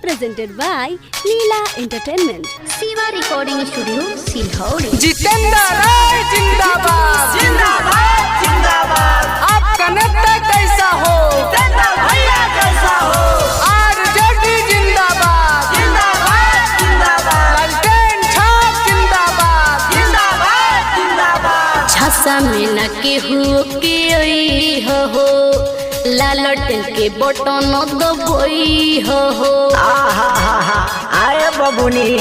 Presented by Leela Entertainment. Siva Recording Studio, Silhauri. Jitendra राय जिंदाबाद जिंदाबाद जिंदाबाद। आपका नेता कैसा हो? जितेंद्र भैया कैसा हो? आरजेडी जिंदाबाद जिंदाबाद जिंदाबाद। लालटेन छाप जिंदाबाद जिंदाबाद जिंदाबाद। छासा में न केहू के ओई हो लालटेन के बटन दबोई हो आए बबुनी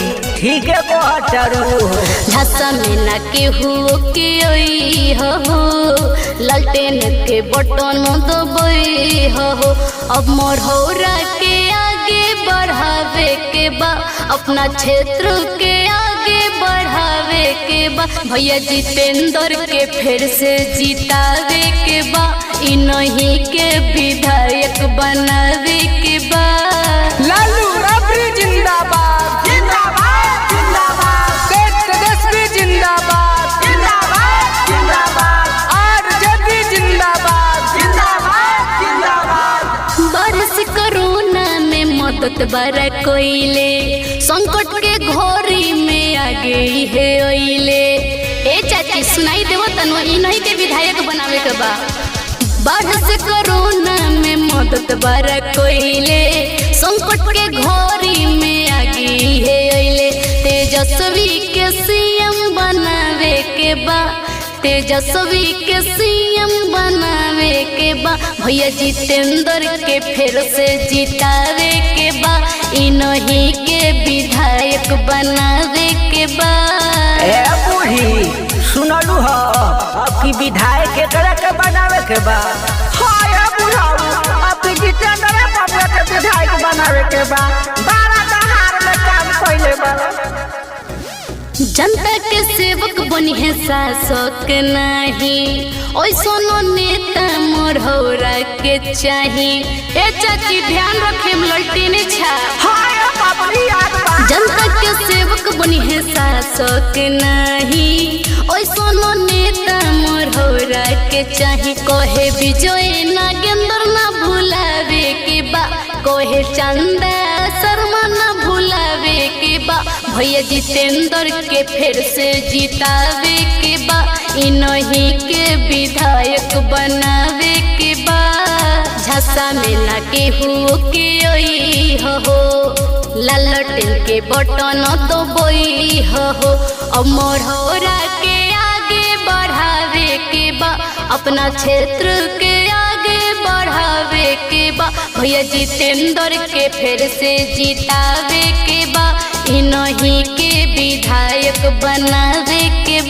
ठीक है को चरू। छासा में न केहू के ओई हो लालटेन के बटन दबोई हो। अब मोरहौरा के आगे बढ़ावे के बा, अपना क्षेत्र के आगे बढ़ावे के बा। भैया जितेंद्र के फिर से जितावे के बा, इन्हीं के विधायक बनावे के बा। लालू राबड़ी जिंदाबाद जिंदाबाद जिंदाबाद। तेजस्वी जिंदाबाद जिंदाबाद जिंदाबाद। आरजेडी जिंदाबाद जिंदाबाद जिंदाबाद। बरस कोरोना में मदद बड़ा कोइले, संकट के घोरी में आ गई है ओइले। ए चाची सुनाई देव तनो, इन्हीं के विधायक बनावे के बा। बरस कोरोना में मदद बड़ा कोइले, संकट के घोरी में आ गई है ओइले। तेजस्वी के सीएम बनावे के बा, तेजस्वी के सीएम बनावे के बा। भैया जितेंद्र के फिर से जितावे के बा, इन्हीं के विधायक बनावे के बा। ए बूढ़ी सुनलू हो अब की विधायक केकरा के बनावे के बा? हाय बुढ़ाऊ अब की जितेंद्र बाबू के विधायक बनावे के बा। बारह दहार में काम कइले बा। जनता के सेवक बनी है शासक नहीं, ओइसनो नेता मोरहौरा के चाही। ए चाची ध्यान रखे ललटेन छा। हाय बाबरी याद बा। जनता के सेवक बनी है शासक नहीं, ओइसनो नेता मोरहौरा के चाही। कहे विजय नागेंद्र ना भुलावे के बा, कहे चंदा शर्मा ना भुलावे के बा। भैया जितेंद्र के फिर से जितावे के बा, इन्हीं के विधायक बनावे के बा। झांसा में ना केहू के ओई हो लालटेन के बटन दबोई हो। अब मोरहौरा के आगे बढ़ावे के बा, अपना क्षेत्र के आगे बढ़ावे के बा। भैया जितेंद्र के फिर से जितावे के बा, इन्हीं के विधायक बनावे के